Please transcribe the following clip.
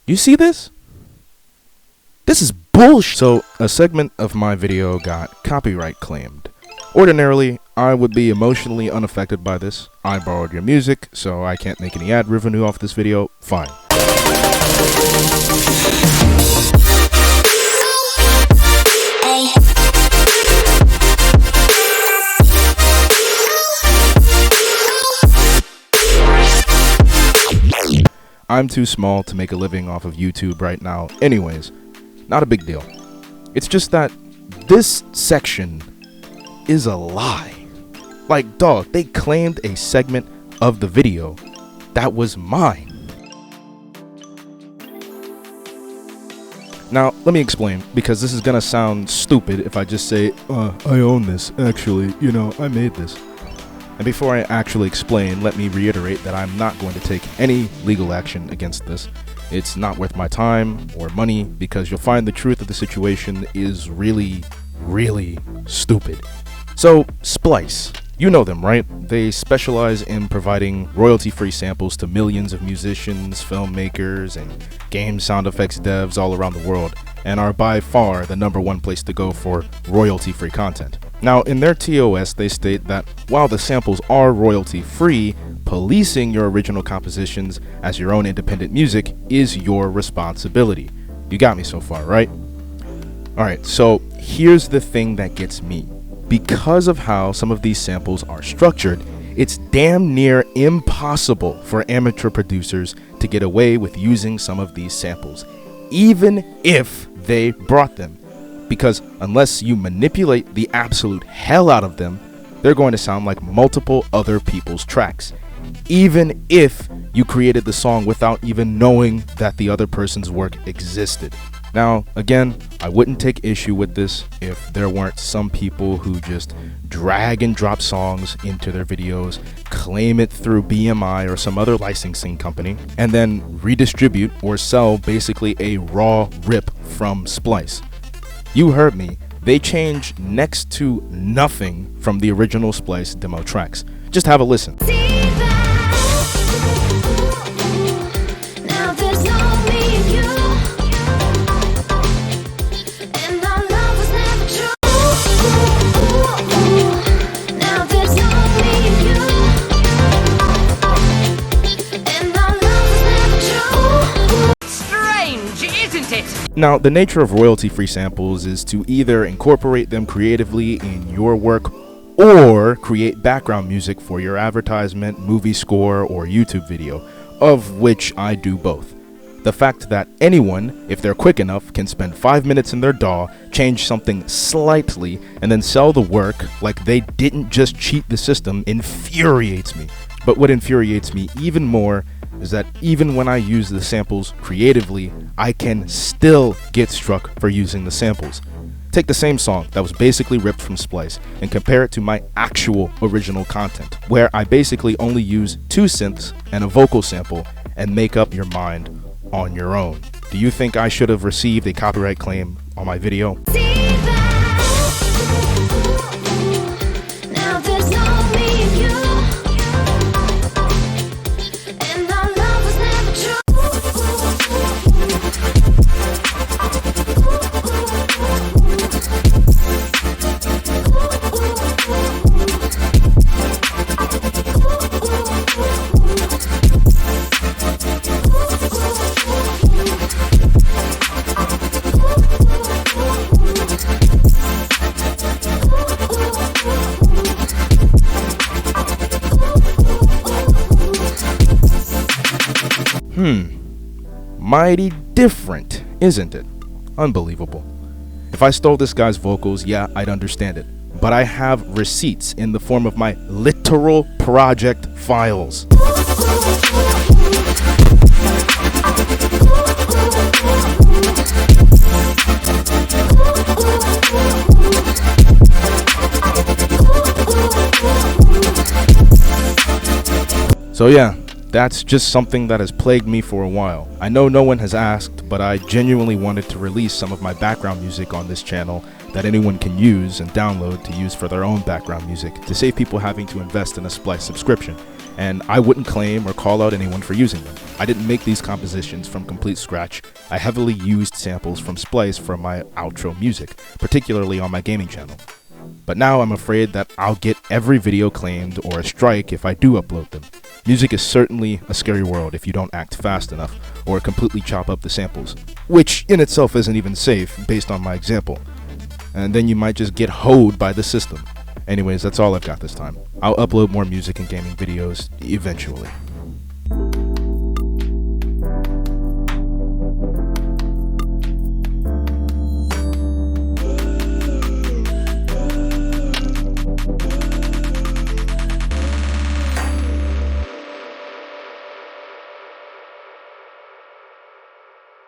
You see this? This is bullshit. So, a segment of my video got copyright claimed. Ordinarily, I would be emotionally unaffected by this. I borrowed your music, so I can't make any ad revenue off this video. Fine. I'm too small to make a living off of YouTube right now. Anyways, not a big deal. It's just that this section is a lie. Like, dog, they claimed a segment of the video that was mine. Now, let me explain, because this is gonna sound stupid if I just say, I own this, actually, I made this. And before I actually explain, let me reiterate that I'm not going to take any legal action against this. It's not worth my time or money, because you'll find the truth of the situation is really, really stupid. So, Splice. You know them, right? They specialize in providing royalty-free samples to millions of musicians, filmmakers, and game sound effects devs all around the world, and are by far the #1 place to go for royalty-free content. Now, in their TOS, they state that while the samples are royalty-free, policing your original compositions as your own independent music is your responsibility. You got me so far, right? Alright, so here's the thing that gets me. Because of how some of these samples are structured, it's damn near impossible for amateur producers to get away with using some of these samples, even if they brought them. Because unless you manipulate the absolute hell out of them, they're going to sound like multiple other people's tracks, even if you created the song without even knowing that the other person's work existed. Now, again, I wouldn't take issue with this if there weren't some people who just drag and drop songs into their videos, claim it through BMI or some other licensing company, and then redistribute or sell basically a raw rip from Splice. You heard me, they change next to nothing from the original Splice demo tracks. Just have a listen. Now, the nature of royalty-free samples is to either incorporate them creatively in your work or create background music for your advertisement, movie score, or YouTube video, of which I do both. The fact that anyone, if they're quick enough, can spend 5 minutes in their DAW, change something slightly, and then sell the work like they didn't just cheat the system infuriates me. But what infuriates me even more is that even when I use the samples creatively, I can still get struck for using the samples. Take the same song that was basically ripped from Splice and compare it to my actual original content, where I basically only use 2 synths and a vocal sample and make up your mind on your own. Do you think I should have received a copyright claim on my video? Mighty different, isn't it? Unbelievable. If I stole this guy's vocals, yeah, I'd understand it. But I have receipts in the form of my literal project files. So yeah, that's just something that has plagued me for a while. I know no one has asked, but I genuinely wanted to release some of my background music on this channel that anyone can use and download to use for their own background music to save people having to invest in a Splice subscription, and I wouldn't claim or call out anyone for using them. I didn't make these compositions from complete scratch. I heavily used samples from Splice for my outro music, particularly on my gaming channel. But now I'm afraid that I'll get every video claimed or a strike if I do upload them. Music is certainly a scary world if you don't act fast enough or completely chop up the samples, which in itself isn't even safe based on my example. And then you might just get hoed by the system. Anyways, that's all I've got this time. I'll upload more music and gaming videos eventually.